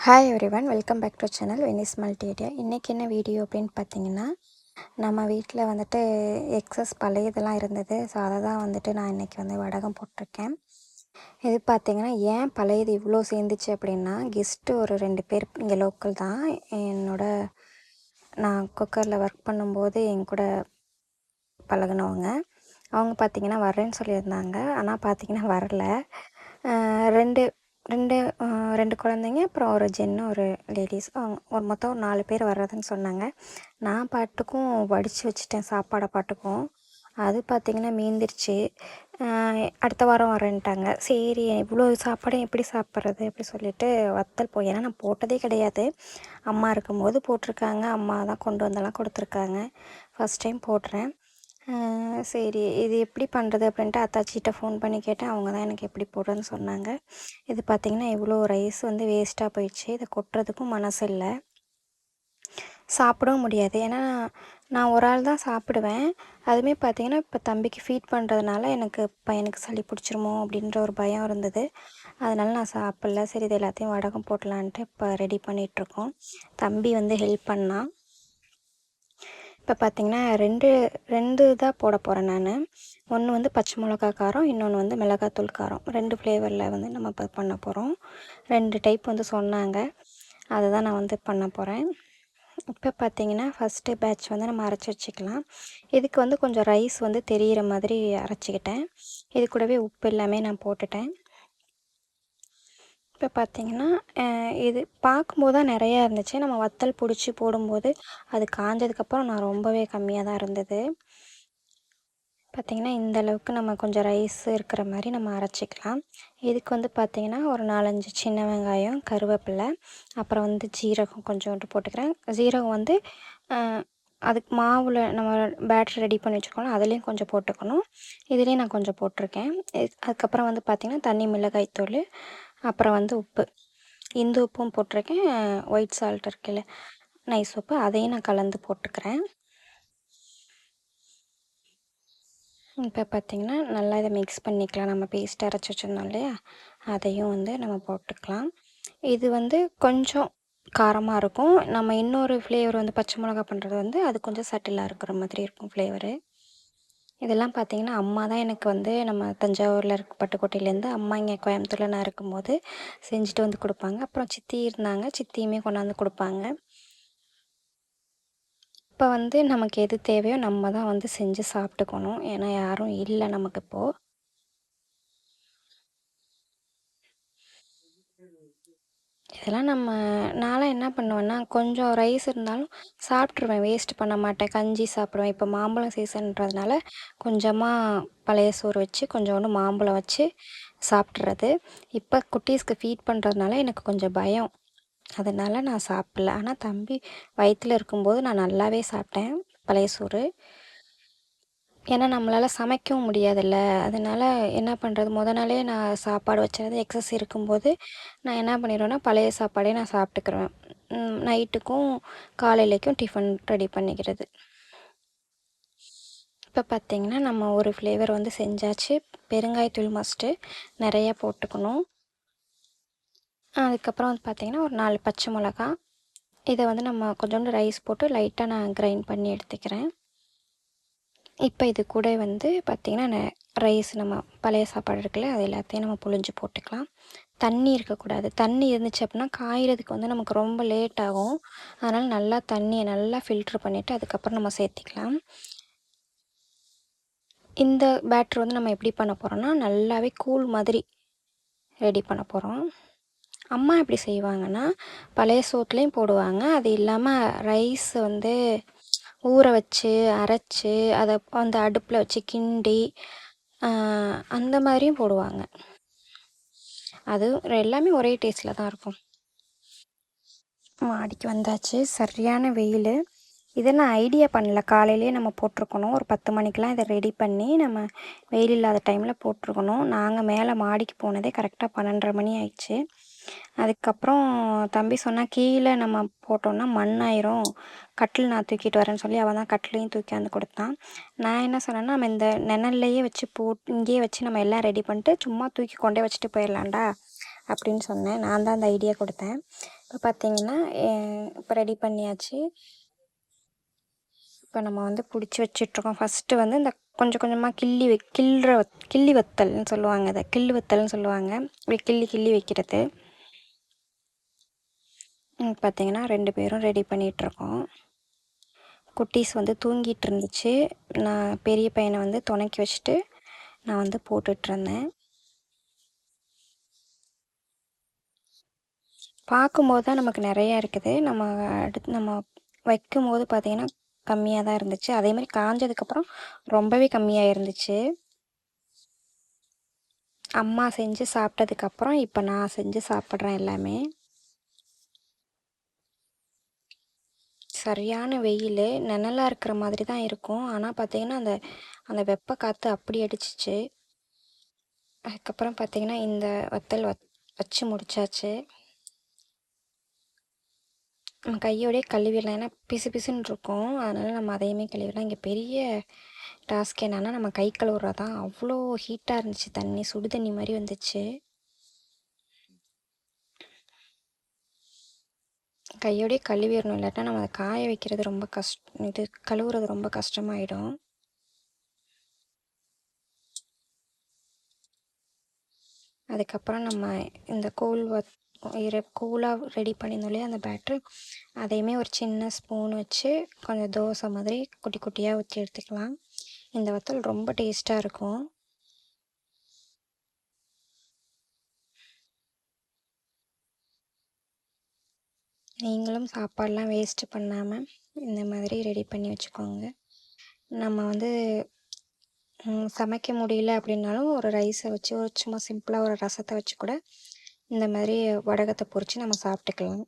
Hi everyone, welcome back to channel Venice multimedia. இன்றைக்கி என்ன video அப்படின்னு பார்த்தீங்கன்னா, நம்ம வீட்டில் வந்துட்டு எக்ஸஸ் பழைய இதெல்லாம் இருந்தது. ஸோ அதை தான் வந்துட்டு நான் இன்றைக்கி வந்து வடகம் போட்டிருக்கேன். இது பார்த்திங்கன்னா ஏன் பழையது இவ்வளோ சேர்ந்துச்சு அப்படின்னா, கெஸ்ட்டு ஒரு 2 பேர் இங்கே லோக்கல் தான். நான் குக்கரில் ஒர்க் பண்ணும்போது என் கூட பழகினவங்க. அவங்க பார்த்திங்கன்னா வரேன்னு சொல்லியிருந்தாங்க. ஆனால் பார்த்திங்கன்னா வரல. ரெண்டு ரெண்டு 2 குழந்தைங்க, அப்புறம் ஒரு ஜென்னு, ஒரு லேடீஸ். அவங்க ஒரு மொத்தம் 4 பேர் வர்றதுன்னு சொன்னாங்க. நான் பாட்டுக்கும் வடித்து வச்சுட்டேன் சாப்பாடை பாட்டுக்கும். அது பார்த்திங்கன்னா மீந்துருச்சு. அடுத்த வாரம் வரேன்ட்டாங்க. சரி, இவ்வளோ சாப்பாடும் எப்படி சாப்பிட்றது அப்படி சொல்லிட்டு வத்தல் ஏன்னா நான் போட்டதே கிடையாது. அம்மா இருக்கும்போது போட்டிருக்காங்க. அம்மா தான் கொண்டு வந்தெல்லாம் கொடுத்துருக்காங்க. ஃபஸ்ட் டைம் போடுறேன். சரி, இது எப்படி பண்ணுறது அப்படின்ட்டு அத்தாச்சிகிட்ட ஃபோன் பண்ணி கேட்டேன். அவங்க தான் எனக்கு எப்படி போடுறதுன்னு சொன்னாங்க. இது பார்த்திங்கன்னா இவ்வளோ ரைஸ் வந்து வேஸ்ட்டாக போயிடுச்சு. இதை கொட்டுறதுக்கும் மனசு இல்லை, சாப்பிடவும் முடியாது. ஏன்னா நான் ஒரு ஆள் தான் சாப்பிடுவேன். அதுவுமே பார்த்திங்கன்னா இப்போ தம்பிக்கு ஃபீட் பண்ணுறதுனால எனக்கு பையனுக்கு சளி பிடிச்சிருமோ அப்படின்ற ஒரு பயம் இருந்தது. அதனால நான் சாப்பிடல. சரி, இது எல்லாத்தையும் வடகம் போடலான்ட்டு இப்போ ரெடி பண்ணிகிட்ருக்கோம். தம்பி வந்து ஹெல்ப் பண்ணான். இப்போ பார்த்திங்கன்னா ரெண்டு இதாக போட போகிறேன் நான். ஒன்று வந்து பச்சை மிளகா காரம், இன்னொன்று வந்து மிளகாத்தூள் காரம். 2 ஃப்ளேவரில் வந்து நம்ம இப்போ பண்ண போகிறோம். 2 டைப் வந்து சொன்னாங்க. அதை தான் நான் வந்து பண்ண போகிறேன். இப்போ பார்த்திங்கன்னா ஃபஸ்ட்டு பேட்ச் வந்து நம்ம அரைச்சி வச்சுக்கலாம். இதுக்கு வந்து கொஞ்சம் ரைஸ் வந்து தெரிகிற மாதிரி அரைச்சிக்கிட்டேன். இது கூடவே உப்பு எல்லாமே நான் போட்டுட்டேன். இப்போ பார்த்திங்கன்னா இது பார்க்கும்போது தான் நிறையா இருந்துச்சு. நம்ம வத்தல் பிடிச்சி போடும்போது அது காஞ்சதுக்கப்புறம் நான் ரொம்பவே கம்மியாக தான் இருந்தது. பார்த்திங்கன்னா இந்த அளவுக்கு நம்ம கொஞ்சம் ரைஸ் இருக்கிற மாதிரி நம்ம அரைச்சிக்கலாம். இதுக்கு வந்து பார்த்திங்கன்னா ஒரு 4-5 சின்ன வெங்காயம், கருவேப்பிலை, அப்புறம் வந்து ஜீரகம் கொஞ்சோண்டு போட்டுக்கிறேன். ஜீரகம் வந்து அதுக்கு மாவில் நம்ம பேட்டர் ரெடி பண்ணி வச்சுருக்கோம்ல, அதுலேயும் கொஞ்சம் போட்டுக்கணும். இதுலேயும் நான் கொஞ்சம் போட்டிருக்கேன். அதுக்கப்புறம் வந்து பார்த்திங்கன்னா தனி மிளகாய் தூள், அப்புறம் வந்து உப்பு, இந்த உப்பும் போட்டிருக்கேன். ஒயிட் சால்ட் இருக்குல்ல, நைஸ் உப்பு, அதையும் நான் கலந்து போட்டுக்கிறேன். இப்போ பார்த்திங்கன்னா நல்லா இதை மிக்ஸ் பண்ணிக்கலாம். நம்ம பேஸ்ட் அரைச்சி வச்சுருந்தோம் இல்லையா, அதையும் வந்து நம்ம போட்டுக்கலாம். இது வந்து கொஞ்சம் காரமாக இருக்கும். நம்ம இன்னொரு ஃப்ளேவர் வந்து பச்சை மிளகா பண்ணுறது வந்து அது கொஞ்சம் சட்டிலாக இருக்கிற மாதிரி இருக்கும் ஃப்ளேவரு. இதெல்லாம் பார்த்திங்கன்னா அம்மா தான் எனக்கு வந்து நம்ம தஞ்சாவூரில் இருக்க பட்டுக்கோட்டையிலேருந்து அம்மா இங்கே கோயம்புத்தூரில் நான் இருக்கும்போது செஞ்சுட்டு வந்து கொடுப்பாங்க. அப்புறம் சித்தி இருந்தாங்க, சித்தியுமே கொண்டாந்து கொடுப்பாங்க. இப்போ வந்து நமக்கு எது தேவையோ நம்ம தான் வந்து செஞ்சு சாப்பிட்டுக்கணும். ஏன்னா யாரும் இல்லை நமக்கு இப்போது. இதெல்லாம் நான்லாம் என்ன பண்ணுவேன்னா, கொஞ்சம் ரைஸ் இருந்தாலும் சாப்பிட்ருவேன், வேஸ்ட் பண்ண மாட்டேன். கஞ்சி சாப்பிடுவேன். இப்போ மாம்பழம் சீசன்றதுனால கொஞ்சமாக பழைய சோறு வச்சு கொஞ்சோண்டு மாம்பழம் வச்சு சாப்பிட்றது. இப்போ குட்டீஸ்க்கு ஃபீட் பண்ணுறதுனால எனக்கு கொஞ்சம் பயம், அதனால் நான் சாப்பிடல. ஆனால் தம்பி வயிற்றில் இருக்கும்போது நான் நல்லாவே சாப்பிட்டேன் பழைய சோறு. ஏன்னா நம்மளால் சமைக்கவும் முடியாதுல்ல, அதனால் என்ன பண்ணுறது, நாளே நான் சாப்பாடு வச்சது எக்ஸஸ் இருக்கும்போது நான் என்ன பண்ணிடுவேன்னா பழைய சாப்பாடே நான் சாப்பிட்டுக்கிருவேன். நைட்டுக்கும் காலையிலைக்கும் டிஃபன் ரெடி பண்ணிக்கிறது. இப்போ பார்த்திங்கன்னா நம்ம ஒரு ஃப்ளேவர் வந்து செஞ்சாச்சு. பெருங்காயத்தூள் மஸ்ட்டு நிறையா போட்டுக்கணும். அதுக்கப்புறம் வந்து பார்த்திங்கன்னா ஒரு 4 பச்சை மிளகா, இதை வந்து நம்ம கொஞ்சோண்டு ரைஸ் போட்டு லைட்டாக நான் கிரைண்ட் பண்ணி எடுத்துக்கிறேன். இப்போ இது கூட வந்து பார்த்திங்கன்னா ரைஸ், நம்ம பழைய சாப்பாடு இருக்குல்ல, அது எல்லாத்தையும் நம்ம புழிஞ்சு போட்டுக்கலாம். தண்ணி இருக்கக்கூடாது. தண்ணி இருந்துச்சு அப்படின்னா காய்கிறதுக்கு வந்து நமக்கு ரொம்ப லேட் ஆகும். அதனால் நல்லா தண்ணியை நல்லா ஃபில்ட்ரு பண்ணிவிட்டு அதுக்கப்புறம் நம்ம சேர்த்திக்கலாம். இந்த பேட்ரு வந்து நம்ம எப்படி பண்ண போகிறோம்னா, நல்லாவே கூழ் மாதிரி ரெடி பண்ண போகிறோம். அம்மா எப்படி செய்வாங்கன்னா, பழைய சோத்துலேயும் போடுவாங்க. அது இல்லாமல் ரைஸ் வந்து ஊற வச்சு அரைச்சி அதை அந்த அடுப்பில் வச்சு கிண்டி அந்த மாதிரியும் போடுவாங்க. அது எல்லாமே ஒரே டேஸ்ட்டில் தான் இருக்கும். மாடிக்கு வந்தாச்சு. சரியான வெயில். இதை நான் ஐடியா பண்ணல, காலையிலேயே நம்ம போட்டிருக்கணும். ஒரு 10 மணிக்கெலாம் இதை ரெடி பண்ணி நம்ம வெயில் இல்லாத டைமில் போட்டிருக்கணும். நாங்கள் மேலே மாடிக்கு போனதே கரெக்டாக 12:30 மணி ஆயிடுச்சு. அதுக்கப்புறம் தம்பி சொன்னால் கீழே நம்ம போட்டோன்னா மண்ணாயிரும், கட்டில் நான் தூக்கிட்டு வரேன்னு சொல்லி அவன் தான் கட்டிலையும் தூக்கியாந்து கொடுத்தான். நான் என்ன சொன்னேன்னா, நம்ம இந்த நிழல்லையே வச்சு இங்கேயே வச்சு நம்ம எல்லாம் ரெடி பண்ணிட்டு சும்மா தூக்கி கொண்டே வச்சுட்டு போயிடலாம்டா அப்படின்னு சொன்னேன். நான் தான் அந்த ஐடியா கொடுத்தேன். இப்போ இப்போ பார்த்தீங்கன்னா இப்போ ரெடி பண்ணியாச்சு. இப்போ நம்ம வந்து பிடிச்சி வச்சிட்ருக்கோம். ஃபஸ்ட்டு வந்து இந்த கொஞ்சம் கொஞ்சமாக கிள்ளி வத்தல்னு சொல்லுவாங்க. அதை கிள்ளு வத்தல்னு சொல்லுவாங்க. இப்படி கிள்ளி கிள்ளி வைக்கிறது. பார்த்தீங்கன்னா 2 பேரும் ரெடி பண்ணிகிட்ருக்கோம். குட்டீஸ் வந்து தூங்கிட்டு இருந்துச்சு. நான் பெரிய பையனை வந்து துணைக்கி வச்சுட்டு நான் வந்து போட்டுட்ருந்தேன். பார்க்கும்போது தான் நமக்கு நிறையா இருக்குது. நம்ம வைக்கும்போது பார்த்திங்கன்னா கம்மியாக தான் இருந்துச்சு. அதேமாதிரி காஞ்சதுக்கப்புறம் ரொம்பவே கம்மியாக இருந்துச்சு. அம்மா செஞ்சு சாப்பிட்டதுக்கப்புறம் இப்போ நான் செஞ்சு சாப்பிட்றேன் எல்லாமே. சரியான வெயில், நிழலா இருக்கிற மாதிரி தான் இருக்கும். ஆனால் பார்த்திங்கன்னா அந்த அந்த வெப்ப காற்று அப்படி அடிச்சிச்சு. அதுக்கப்புறம் பார்த்திங்கன்னா இந்த வத்தல் வச்சு முடிச்சாச்சு. நம்ம கையோடயே கழுவிடலாம். ஏன்னா பிசு பிசுன்னு இருக்கும். அதனால் நம்ம அதையுமே கழுவிடலாம். இங்கே பெரிய டாஸ்க் என்னென்னா நம்ம கை கழுவுறது தான். அவ்வளோ ஹீட்டாக இருந்துச்சு தண்ணி, சுடு தண்ணி மாதிரி வந்துச்சு. கையோடயே கழுவிடணும். இல்லாட்டா நம்ம அதை காய வைக்கிறது ரொம்ப கழுவுறது ரொம்ப கஷ்டமாயிடும். அதுக்கப்புறம் நம்ம இந்த கூலாக ரெடி பண்ணியிருந்தோம் இல்லையா அந்த பேட்ரு, அதையுமே ஒரு சின்ன ஸ்பூன் வச்சு கொஞ்சம் தோசை மாதிரி குட்டி குட்டியாக ஊற்றி எடுத்துக்கலாம். இந்த வத்தல் ரொம்ப டேஸ்ட்டாக இருக்கும். நீங்களும் சாப்பாடெலாம் வேஸ்ட்டு பண்ணாமல் இந்த மாதிரி ரெடி பண்ணி வச்சுக்கோங்க. நம்ம வந்து சமைக்க முடியல அப்படின்னாலும் ஒரு ரைஸை வச்சு ஒரு சும்மா சிம்பிளாக ஒரு ரசத்தை வச்சு கூட இந்த மாதிரி வடகத்தை பொரித்து நம்ம சாப்பிட்டுக்கலாம்.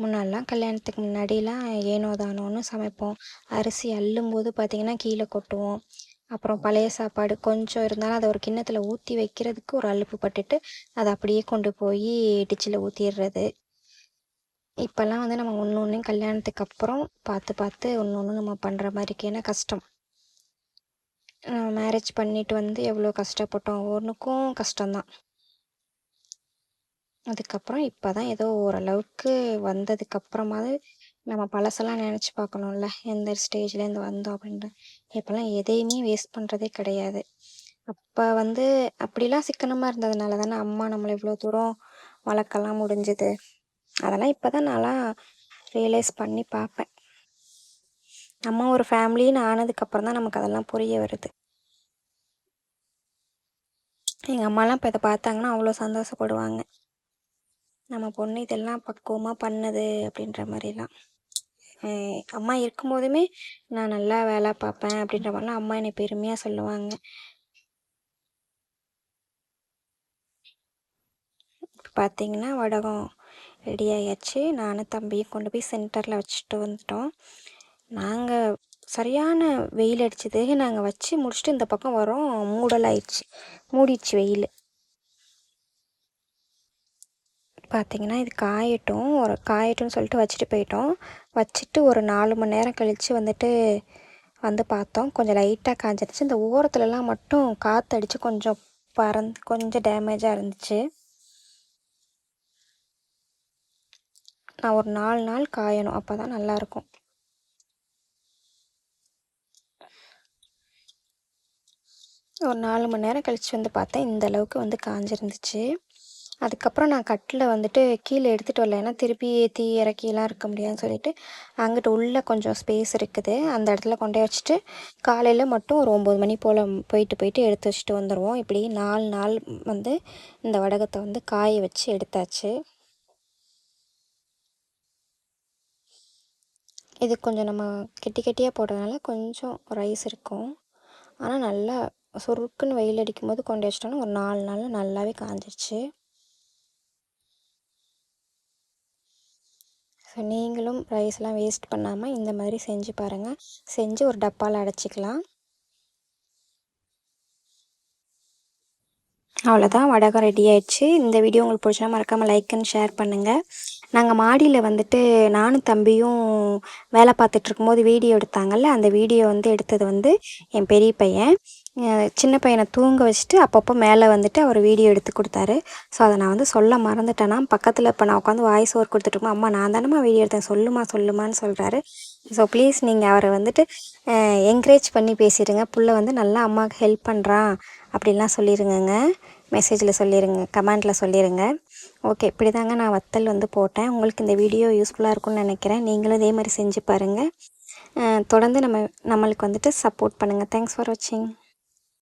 முன்னாடிலாம் கல்யாணத்துக்கு முன்னாடிலாம் ஏனோ தானோன்னு சமைப்போம். அரிசி அள்ளும்போது பார்த்திங்கன்னா கீழே கொட்டுவோம். அப்புறம் பழைய சாப்பாடு கொஞ்சம் இருந்தாலும் அதை ஒரு கிண்ணத்தில் ஊற்றி வைக்கிறதுக்கு ஒரு அலுப்பு பட்டுட்டு அதை அப்படியே கொண்டு போய் டிச்சில் ஊற்றிடுறது. இப்போல்லாம் வந்து நம்ம ஒன்று ஒன்றையும் கல்யாணத்துக்கு அப்புறம் பார்த்து பார்த்து ஒன்று ஒன்று நம்ம பண்ணுற மாதிரி இருக்கு. ஏன்னா கஷ்டம். மேரேஜ் பண்ணிட்டு வந்து எவ்வளோ கஷ்டப்பட்டோம். ஒவ்வொன்றுக்கும் கஷ்டம்தான். அதுக்கப்புறம் இப்போ தான் ஏதோ ஓரளவுக்கு வந்ததுக்கப்புறமாவது நம்ம பழசெல்லாம் நினச்சி பார்க்கணும்ல, எந்த ஸ்டேஜ்லேருந்து வந்தோம் அப்படின்ட்டு. இப்போல்லாம் எதையுமே வேஸ்ட் பண்ணுறதே கிடையாது. அப்போ வந்து அப்படிலாம் சிக்கனமாக இருந்ததுனால தானே அம்மா நம்மளை இவ்வளோ தூரம் வளர்க்கலாம் முடிஞ்சுது. அதெல்லாம் இப்போ தான் நான்லாம் ரியலைஸ் பண்ணி பார்ப்பேன். நம்ம ஒரு ஃபேமிலின்னு ஆனதுக்கப்புறம் தான் நமக்கு அதெல்லாம் புரிய வருது. எங்கள் அம்மாலாம் இப்போ இதை பார்த்தாங்கன்னா அவ்வளோ சந்தோஷப்படுவாங்க. நம்ம பொண்ணு இதெல்லாம் பக்குவமாக பண்ணுது அப்படின்ற மாதிரிலாம். அம்மா இருக்கும்போதுமே நான் நல்லா வேலை பார்ப்பேன் அப்படின்ற மாதிரிலாம் அம்மா என்னை பெருமையாக சொல்லுவாங்க. இப்போ பார்த்தீங்கன்னா வடகம் ரெடி ஆகியாச்சு. நானும் தம்பியும் கொண்டு போய் சென்டரில் வச்சுட்டு வந்துட்டோம். நாங்கள் சரியான வெயில் அடிச்சது. நாங்கள் வச்சு முடிச்சுட்டு இந்த பக்கம் வரோம், மூடிடுச்சு வெயில். பார்த்திங்கன்னா இது காயட்டும்னு சொல்லிட்டு வச்சுட்டு போயிட்டோம். வச்சுட்டு ஒரு 4 மணி நேரம் கழித்து வந்து பார்த்தோம். கொஞ்சம் லைட்டாக காஞ்சிருச்சு. இந்த ஓரத்துலலாம் மட்டும் காற்றடிச்சு கொஞ்சம் டேமேஜாக இருந்துச்சு. நான் ஒரு 4 நாள் காயணும், அப்போ தான் நல்லாயிருக்கும். ஒரு 4 மணி நேரம் கழித்து வந்து பார்த்தேன், இந்த அளவுக்கு வந்து காஞ்சிருந்துச்சு. அதுக்கப்புறம் நான் கட்டில் வந்துட்டு கீழே எடுத்துகிட்டு வரல. ஏன்னா திருப்பி ஏற்றி இறக்கிலாம் இருக்க முடியாதுன்னு சொல்லிட்டு அங்கிட்டு உள்ளே கொஞ்சம் ஸ்பேஸ் இருக்குது, அந்த இடத்துல கொண்டே வச்சுட்டு காலையில் மட்டும் ஒரு 9 மணி போல் போயிட்டு எடுத்து வச்சுட்டு வந்துடுவோம். இப்படி 4 நாள் வந்து இந்த வடகத்தை வந்து காய வச்சு எடுத்தாச்சு. இது கொஞ்சம் நம்ம கெட்டியாக போடுறதுனால கொஞ்சம் ரைஸ் இருக்கும். ஆனால் நல்லா சுருக்குன்னு வெயில் அடிக்கும்போது கொண்டு வச்சிட்டோன்னா ஒரு 4 நாளில் நல்லாவே காஞ்சிருச்சு. ஸோ நீங்களும் ரைஸ்லாம் வேஸ்ட் பண்ணாமல் இந்த மாதிரி செஞ்சு பாருங்கள். செஞ்சு ஒரு டப்பாவில் அடைச்சிக்கலாம். அவ்வளோதான், வடகம் ரெடி ஆயிடுச்சு. இந்த வீடியோ உங்களுக்கு பிடிச்சா மறக்காமல் லைக் அண்ட் ஷேர் பண்ணுங்கள். நாங்கள் மாடியில் வந்துட்டு நானும் தம்பியும் வேலை பார்த்துட்ருக்கும்போது வீடியோ எடுத்தாங்கல்ல, அந்த வீடியோ வந்து எடுத்தது வந்து என் பெரிய பையன். சின்ன பையனை தூங்க வச்சுட்டு அப்பப்போ மேலே வந்துட்டு அவர் வீடியோ எடுத்து கொடுத்தாரு. ஸோ அதை நான் வந்து சொல்ல மறந்துட்டேன்னா, பக்கத்தில் இப்போ நான் உட்காந்து வாய்ஸ் ஓவர் கொடுத்துட்ருக்கோம், அம்மா நான் தானம்மா வீடியோ எடுத்தேன், சொல்லுமா சொல்லுமான்னு சொல்கிறாரு. ஸோ ப்ளீஸ் நீங்கள் அவரை வந்துட்டு என்கரேஜ் பண்ணி பேசிடுங்க. புள்ள வந்து நல்லா அம்மாவுக்கு ஹெல்ப் பண்ணுறான் அப்படின்லாம் சொல்லிடுங்கங்க. மெசேஜில் சொல்லிடுங்க, கமெண்டில் சொல்லிடுங்க. ஓகே, இப்படி தாங்க நான் வத்தல் வந்து போட்டேன். உங்களுக்கு இந்த வீடியோ யூஸ்ஃபுல்லாக இருக்கும்னு நினைக்கிறேன். நீங்களும் இதே மாதிரி செஞ்சு பாருங்கள். தொடர்ந்து நம்மளுக்கு வந்துட்டு சப்போர்ட் பண்ணுங்கள். தேங்க்ஸ் ஃபார் வாட்சிங்.